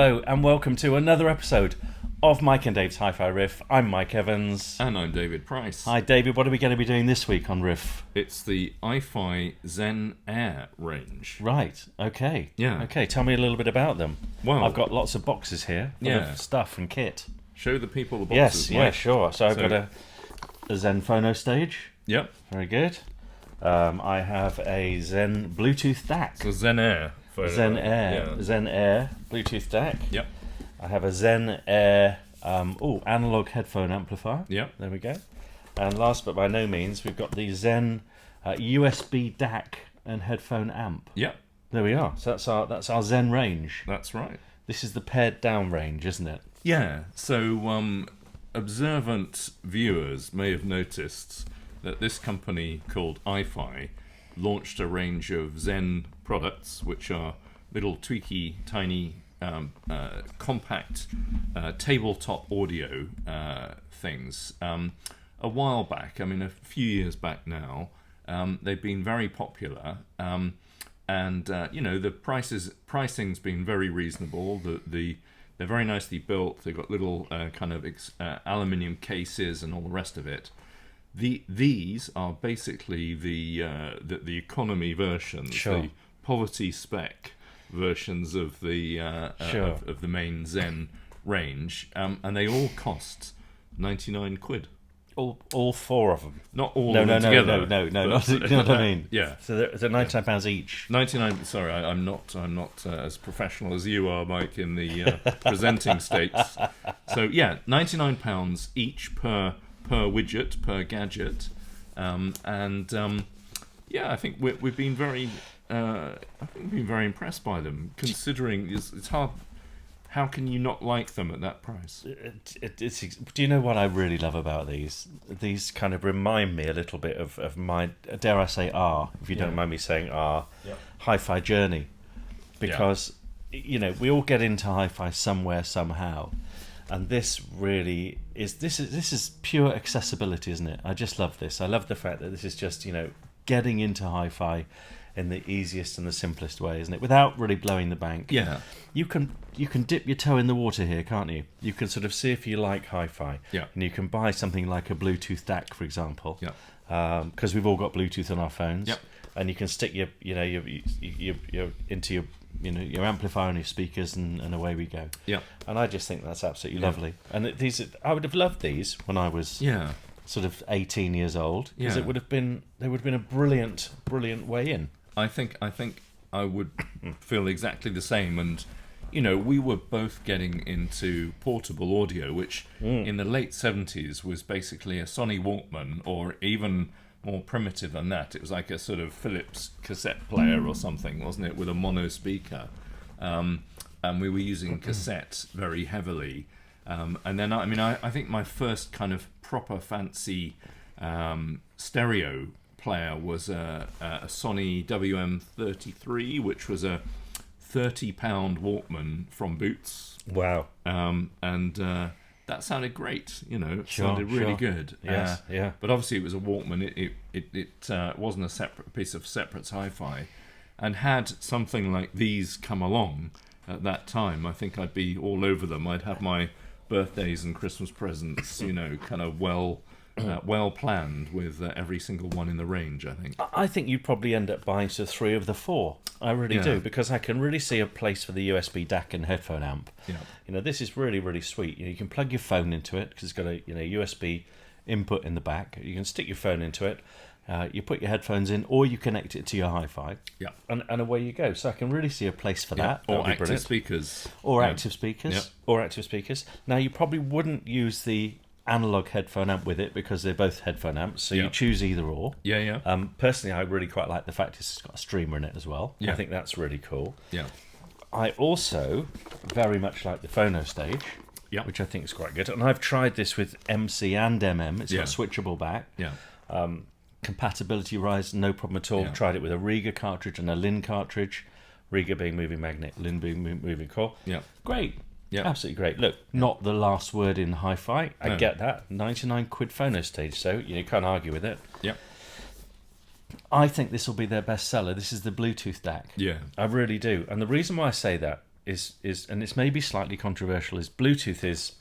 Hello and welcome to another episode of Mike and Dave's Hi-Fi Riff. I'm Mike Evans. And I'm David Price. Hi David, what are we going to be doing this week on Riff? It's the iFi ZEN Air range. Right, okay. Yeah. Okay, tell me a little bit about them. Well, I've got lots of boxes here full of stuff and kit. Show the people the Yes, boxes. yeah, sure. So I've got a ZEN Phono stage. Yep. Very good. I have a ZEN Bluetooth DAC. So ZEN Air. ZEN Air. Yeah. ZEN Air Bluetooth DAC. Yep. I have a ZEN Air analog headphone amplifier. Yep. There we go. And last but by no means, we've got the ZEN USB DAC and headphone amp. Yep. There we are. So that's our ZEN range. That's right. This is the pared down range, isn't it? Yeah. So observant viewers may have noticed that this company called iFi launched a range of ZEN products, which are little tweaky, tiny, compact tabletop audio things. A while back, I mean a few years back now, they've been very popular, and the pricing's been very reasonable. They're very nicely built. They've got little aluminium cases and all the rest of it. These are basically the economy versions, Sure. the poverty spec versions of the of the main ZEN range, and they all cost 99 quid. All four of them. Not all of them together. No, not, you know what I mean? Yeah. So they're £99 each. 99. Sorry, I'm not as professional as you are, Mike, in the presenting states. So yeah, £99 each per widget, per gadget, I think we've been very impressed by them. Considering it's hard, how can you not like them at that price? Do you know what I really love about these? These kind of remind me a little bit of my, dare I say, if you don't mind me saying, hi-fi journey, because we all get into hi-fi somewhere somehow. And this really is this is pure accessibility, isn't it? I just love this. I love the fact that this is just getting into hi-fi in the easiest and the simplest way, isn't it? Without really blowing the bank. Yeah. You can dip your toe in the water here, can't you? You can sort of see if you like hi-fi. Yeah. And you can buy something like a Bluetooth DAC, for example. Yeah. Because we've all got Bluetooth on our phones. Yep. And you can stick your into your amplifier and your speakers, and away we go. Yeah. And I just think that's absolutely lovely. And I would have loved these when I was sort of 18 years old, because they would have been a brilliant way in. I think I would feel exactly the same. And we were both getting into portable audio, which in the late 70s was basically a Sony Walkman, or even more primitive than that. It was like a sort of Philips cassette player or something, wasn't it, with a mono speaker, and we were using cassette very heavily, and then I think my first kind of proper fancy stereo player was a Sony WM33, which was a £30 Walkman from Boots. Wow. That sounded great, it sounded really good. Yes, yeah. But obviously it was a Walkman, it wasn't a separate piece of separate hi-fi. And had something like these come along at that time, I think I'd be all over them. I'd have my birthdays and Christmas presents, kind of well planned with every single one in the range, I think. I think you'd probably end up buying 3 of the 4. I really do, because I can really see a place for the USB DAC and headphone amp. Yeah. This is really, really sweet. You can plug your phone into it, because it's got a USB input in the back. You can stick your phone into it. You put your headphones in, or you connect it to your hi-fi. Yeah. And away you go. So I can really see a place for that. Or active speakers. Or active speakers. Yeah. Or active speakers. Now, you probably wouldn't use the analog headphone amp with it, because they're both headphone amps, so you choose either or. Personally, I really quite like the fact it's got a streamer in it as well. I think that's really cool. I also very much like the Phono stage, which I think is quite good, and I've tried this with MC and MM. It's got a switchable back. Compatibility wise, no problem at all. Tried it with a Riga cartridge and a Lin cartridge, Riga being moving magnet, Lin being moving core. Great. Yeah, absolutely great. Look, not the last word in hi-fi. I get that. 99 quid Phono stage, so you can't argue with it. I think this will be their best seller. This is the Bluetooth DAC. I really do. And the reason why I say that is and it's maybe slightly controversial, is Bluetooth is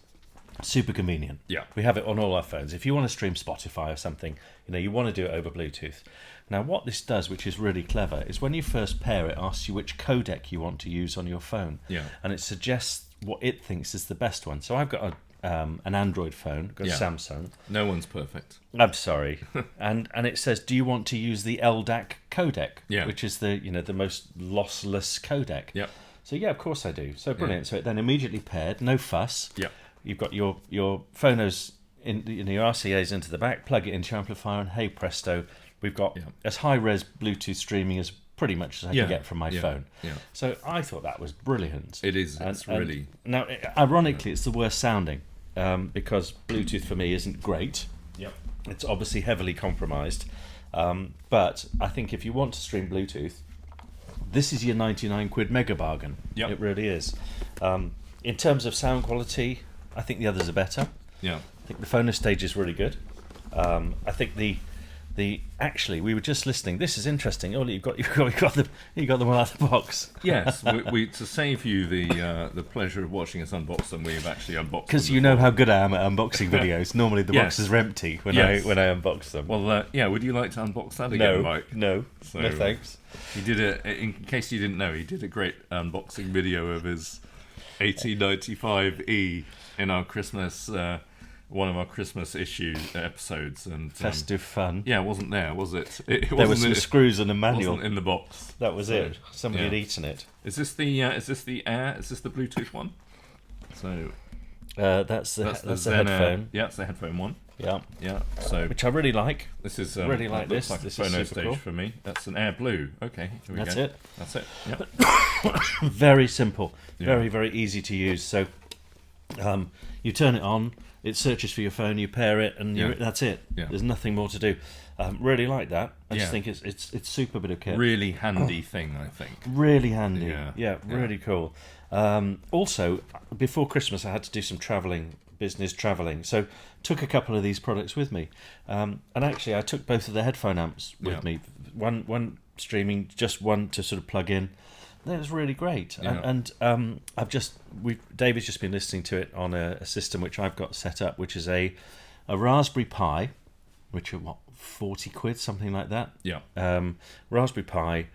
super convenient. Yeah. We have it on all our phones. If you want to stream Spotify or something, you want to do it over Bluetooth. Now, what this does, which is really clever, is when you first pair it, asks you which codec you want to use on your phone. Yeah. And it suggests what it thinks is the best one. So I've got an Android phone, got a Samsung. No one's perfect. I'm sorry. and it says, do you want to use the LDAC codec? Yeah. Which is the most lossless codec. Yeah. So yeah, of course I do. So brilliant. So it then immediately paired, no fuss. Yeah. You've got your phonos in your RCAs into the back, plug it into your amplifier, and hey presto, we've got as high res Bluetooth streaming as pretty much as I can get from my phone. Yeah. So I thought that was brilliant. It is. It's really. Now, ironically, it's the worst sounding because Bluetooth for me isn't great. Yep. It's obviously heavily compromised. But I think if you want to stream Bluetooth, this is your 99 quid mega bargain. Yep. It really is. In terms of sound quality, I think the others are better. Yeah. I think the Phono stage is really good. I think actually we were just listening. This is interesting. Oh, you got them all out of the box. Yes, we to save you the pleasure of watching us unbox them, we've actually unboxed. Because them you know how good I am at unboxing videos. Normally the boxes are empty when I unbox them. Well, would you like to unbox that again, Mike? No, thanks. He did in case you didn't know, he did a great unboxing video of his 1895E in our Christmas. One of our Christmas episodes, and festive fun. Yeah, it wasn't there, was it? There were some screws and a manual. Wasn't in the box. That was it. Somebody had eaten it. Is this the Air? Is this the Bluetooth one? So that's the ZEN headphone. Air. Yeah, it's the headphone one. Yeah, yeah. So which I really like. This is really like this. Like this a Phono is super stage cool. for me. That's an Air Blue. Okay, here we That's go. it. That's it. Yep. Very simple. Very, very easy to use. So you turn it on. It searches for your phone, you pair it, and that's it. Yeah. There's nothing more to do. Really like that. I just think it's super bit of kit. Really handy thing, I think. Really handy. Yeah, really cool. Also, before Christmas, I had to do some business travelling. So took a couple of these products with me. And actually, I took both of the headphone amps with me. One streaming, just one to sort of plug in. That was really great, and David's just been listening to it on a system which I've got set up, which is a Raspberry Pi, which are 40 quid, something like that. Yeah. Raspberry Pi,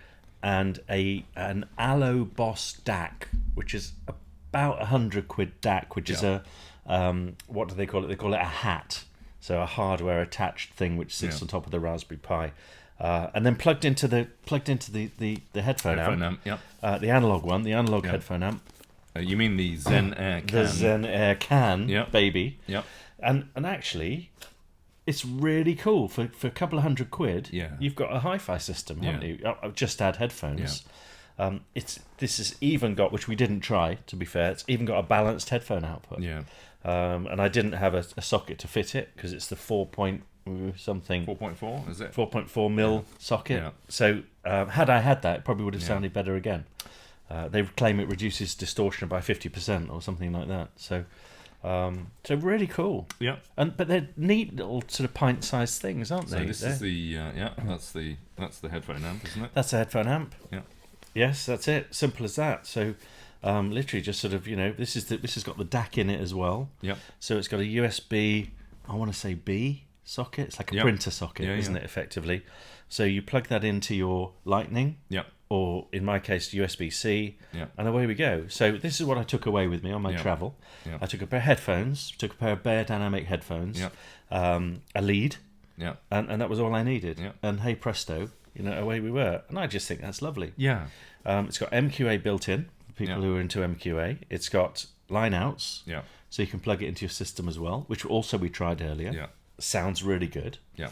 and an Allo Boss DAC, which is about 100 quid DAC, which is a what do they call it? They call it a hat, so a hardware attached thing which sits on top of the Raspberry Pi. And then plugged into the headphone amp. The analog one, the analog headphone amp. You mean the ZEN Air can? The ZEN Air can, baby. Yeah. And actually, it's really cool for a couple of hundred quid. Yeah. You've got a hi-fi system, haven't you? I've just add headphones. Yeah. This has even got, which we didn't try, to be fair. It's even got a balanced headphone output. Yeah. And I didn't have a socket to fit it because it's the 4.4 is it? 4.4 mil socket. So had I had that, it probably would have sounded better again. They claim it reduces distortion by 50% or something like that. So really cool. Yeah. But they're neat little sort of pint-sized things, aren't they? So this is the that's the headphone amp, isn't it? That's a headphone amp. Yeah. Yes, that's it. Simple as that. So literally just sort of this has got the DAC in it as well. Yeah. So it's got a USB, I want to say B socket. It's like a printer socket, isn't it, effectively? So you plug that into your Lightning, or in my case USB-C, and away we go. So this is what I took away with me on my travel. I took a pair of headphones, took a pair of Bear Dynamic headphones, a lead, and that was all I needed. And hey presto, away we were. And I just think that's lovely. Yeah. It's got MQA built in for people who are into MQA. It's got line outs, so you can plug it into your system as well, which also we tried earlier. Yeah. Sounds really good. Yeah.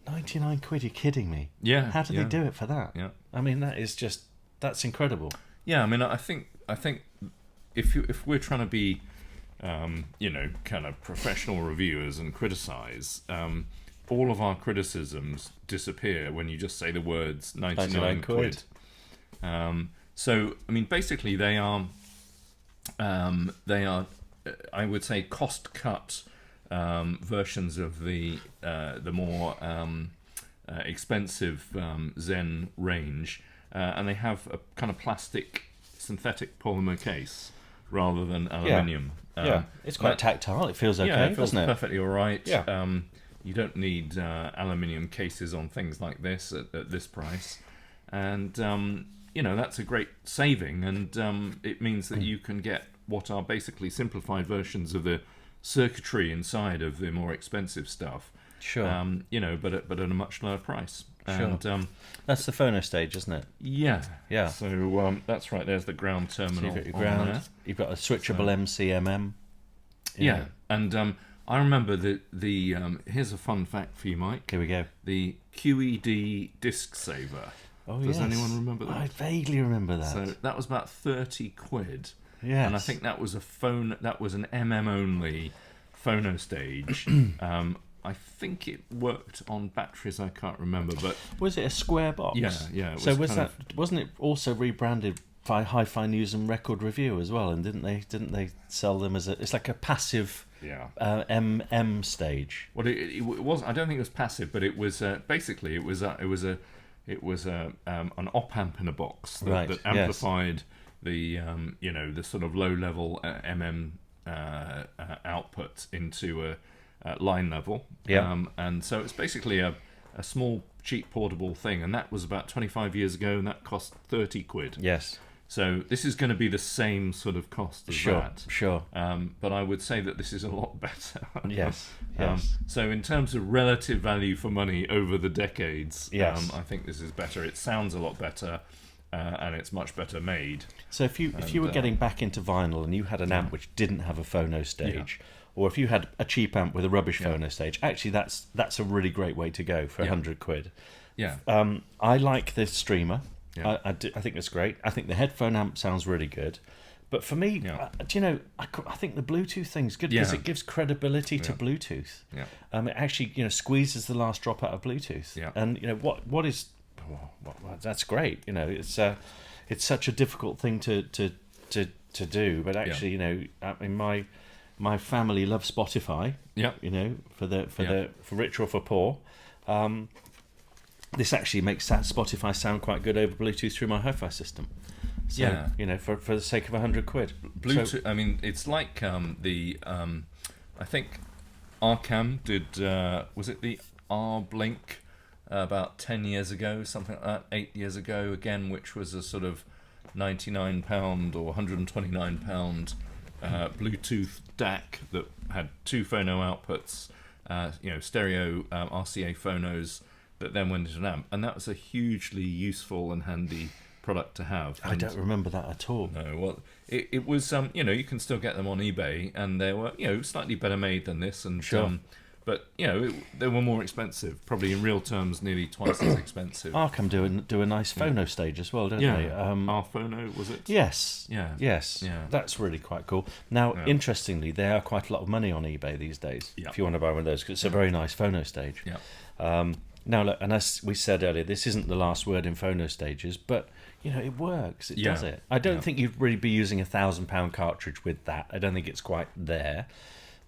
99 quid, you're kidding me. Yeah. How did they do it for that? Yeah. I mean, that's incredible. Yeah, I mean, I think if we're trying to be kind of professional reviewers and criticize, all of our criticisms disappear when you just say the words 99 quid. So I mean, basically they are I would say cost cut versions of the more expensive ZEN range, and they have a kind of plastic synthetic polymer case rather than aluminium. It's quite tactile. It feels okay, yeah, it feels doesn't it? perfectly all right. Yeah. You don't need aluminium cases on things like this at this price, and that's a great saving, and it means that you can get what are basically simplified versions of the circuitry inside of the more expensive stuff. Sure. But at a much lower price. Sure. And that's the phono stage, isn't it? yeah. Yeah. So that's right. There's the ground terminal. So you've got your on ground. there. You've got a switchable MCMM. Yeah. And I remember the here's a fun fact for you, Mike. Here we go. The QED disc saver. Oh, Does yes. anyone remember that? I vaguely remember that. So that was about 30 quid. Yes. And I think that was an MM only phono stage. I think it worked on batteries. I can't remember, but was it a square box? Yeah. So wasn't it also rebranded by Hi-Fi News and Record Review as well? And didn't they sell them as it's like a passive MM stage? Well, it was. I don't think it was passive, but it was basically it was an op amp in a box that amplified the the sort of low level MM output into a line level. And so it's basically a small cheap portable thing, and that was about 25 years ago, and that cost 30 quid. Yes. So this is going to be the same sort of cost as that. Sure. But I would say that this is a lot better. Yes. So in terms of relative value for money over the decades, I think this is better. It sounds a lot better, and it's much better made. So if you were getting back into vinyl and you had an amp which didn't have a phono stage, or if you had a cheap amp with a rubbish phono stage, actually that's a really great way to go for 100 quid. Yeah. I like the streamer. Yeah. I think that's great. I think the headphone amp sounds really good. But for me, I think the Bluetooth thing's good because it gives credibility to Bluetooth. Yeah. It actually squeezes the last drop out of Bluetooth. Yeah. And what is that's great. It's such a difficult thing to do. But actually, my family loves Spotify. Yeah. For rich or for poor. This actually makes Spotify sound quite good over Bluetooth through my Hi-Fi system. So, for the sake of 100 quid. Bluetooth. So, I mean, it's like I think Arcam did. Was it the R-Blink about 10 years ago, something like that, 8 years ago again, which was a sort of £99 or £129 Bluetooth DAC that had two phono outputs, stereo RCA phonos that then went into an amp, and that was a hugely useful and handy product to have. I don't remember that at all. No, well, it was you can still get them on eBay, and they were slightly better made than this, and but they were more expensive, probably in real terms nearly twice as expensive. Arcam do a nice phono stage as well, don't they? Our Phono, was it? Yes. Yeah. Yes. Yeah. That's really quite cool. Now, interestingly, they are quite a lot of money on eBay these days. Yeah. If you want to buy one of those, because it's a very nice phono stage. Yeah. Now, look, and as we said earlier, this isn't the last word in phono stages, but it works. It does it. I don't think you'd really be using a £1,000 cartridge with that. I don't think it's quite there,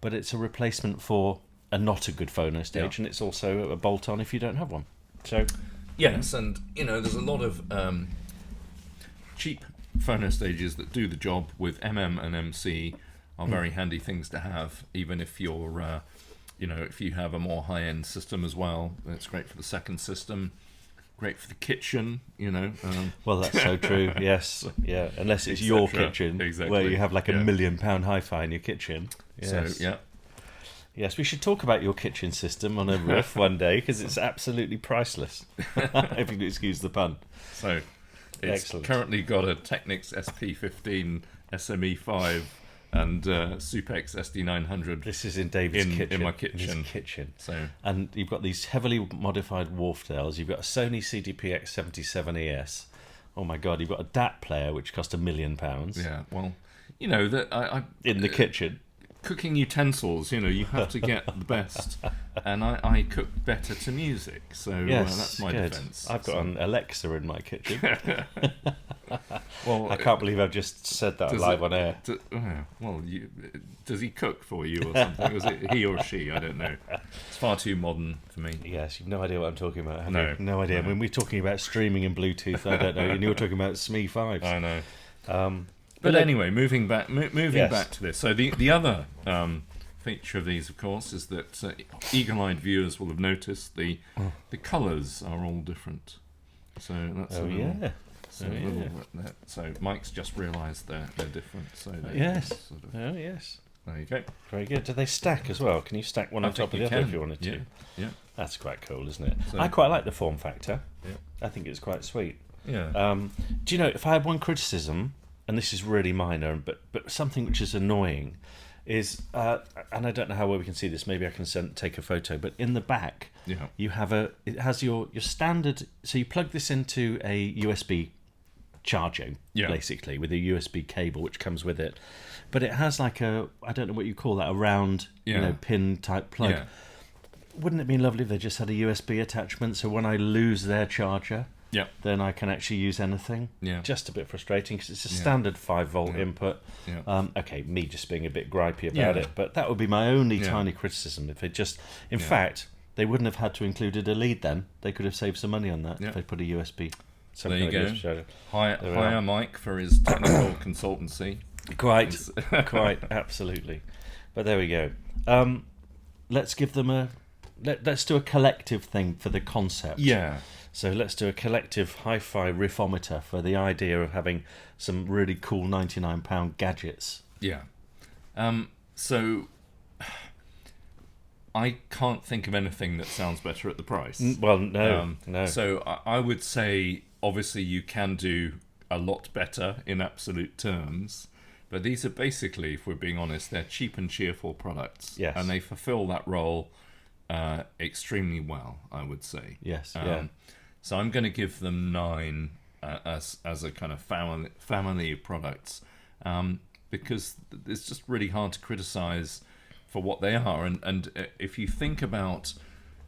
but it's a replacement for a not a good phono stage, and it's also a bolt-on if you don't have one. So, yes, and there's a lot of cheap phono stages that do the job with MM and MC are very handy things to have, even if you're if you have a more high-end system as well. It's great for the second system, great for the kitchen, well, that's so true. Yes, yeah. Unless it's your kitchen, where you have like a £1 million Hi-Fi in your kitchen. Yes. So Yes, we should talk about your kitchen system on a riff one day, because it's absolutely priceless. If you can excuse the pun. So it's currently got a Technics SP15 SME5 and Supex SD900. This is in David's kitchen. In my kitchen. In his kitchen. So, and you've got these heavily modified Wharfdales. You've got a Sony CDPX77 ES. Oh my God! You've got a DAT player which cost £1 million. Yeah. Well, that I in the kitchen. Cooking utensils, you have to get the best, and I cook better to music, so that's my defence. I've got an Alexa in my kitchen. Well, I can't believe I've just said that live on air. Does he cook for you or something? Was it he or she? I don't know. It's far too modern for me. Yes, you've no idea what I'm talking about. No idea. No. When we're talking about streaming and Bluetooth, I don't know, and you're talking about SME5s. I know. But anyway, moving back Yes. back to this. So the other feature of these, of course, is that eagle-eyed viewers will have noticed the colours are all different. So that's so Mike's just realised they're different. So Yes. sort of, Oh yes. there you go. Very good. Do they stack as well? Can you stack one I on top of think the you other can. if you wanted to? Yeah. That's quite cool, isn't it? So- I quite like the form factor. Yeah. I think it's quite sweet. Yeah. Do you know, if I had one criticism, and this is really minor, but something which is annoying, is, and I don't know how well we can see this, maybe I can take a photo, but in the back, Yeah. you have it has your standard, so you plug this into a USB charger, basically, with a USB cable which comes with it, but it has like I don't know what you call that, a round, pin type plug. Yeah. Wouldn't it be lovely if they just had a USB attachment, so when I lose their charger, Yeah. then I can actually use anything? Yeah. Just a bit frustrating because it's a standard 5-volt input. Yeah. Okay, me just being a bit gripey about it, but that would be my only tiny criticism. If they just, in fact, they wouldn't have had to include a lead then. They could have saved some money on that if they put a USB. There you go. USB charger. Hire Mike for his technical consultancy. Quite, absolutely. But there we go. Let's give them let's do a collective thing for the concept. Yeah. So let's do a collective hi-fi riffometer for the idea of having some really cool £99 gadgets. Yeah. So I can't think of anything that sounds better at the price. Well, no. So I would say, obviously, you can do a lot better in absolute terms. But these are basically, if we're being honest, they're cheap and cheerful products. Yes. And they fulfill that role extremely well, I would say. Yes, So I'm going to give them 9 as a kind of family of products, because it's just really hard to criticise for what they are. And if you think about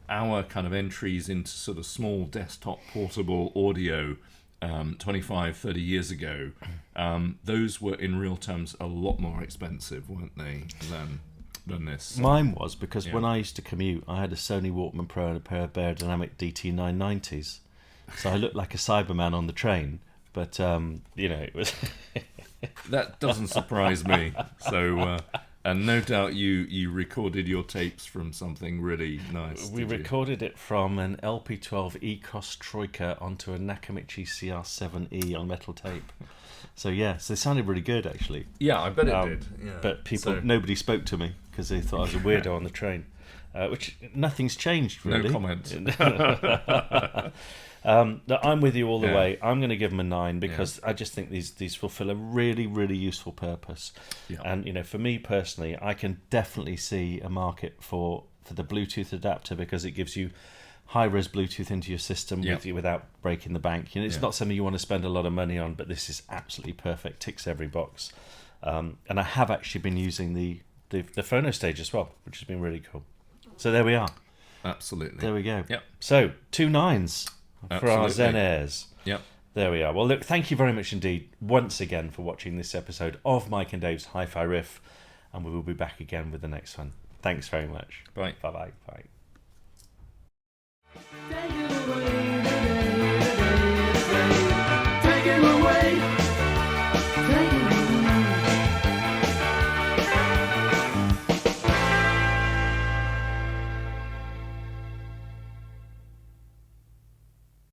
our kind of entries into sort of small desktop portable audio 25, 30 years ago, those were in real terms a lot more expensive, weren't they, than this? Mine was, because when I used to commute, I had a Sony Walkman Pro and a pair of Bairdynamic DT990s. So I looked like a Cyberman on the train, but it was. That doesn't surprise me. So, and no doubt you recorded your tapes from something really nice. We recorded it from an LP12 ECOS Troika onto a Nakamichi CR7E on metal tape. So so they sounded really good actually. Yeah, I bet it did. Yeah. But nobody spoke to me because they thought I was a weirdo on the train. Which nothing's changed really. No comment. No, I'm with you all the way. I'm going to give them a 9 because I just think these fulfill a really, really useful purpose. Yeah. And for me personally, I can definitely see a market for the Bluetooth adapter because it gives you high-res Bluetooth into your system without breaking the bank. It's not something you want to spend a lot of money on, but this is absolutely perfect. Ticks every box. And I have actually been using the Phono stage as well, which has been really cool. So there we are. Absolutely. There we go. Yep. So 2 9s. For our ZEN Airs. Yep. There we are. Well, look, thank you very much indeed once again for watching this episode of Mike and Dave's Hi-Fi Riff, and we will be back again with the next one. Thanks very much. Bye. Bye-bye. Bye.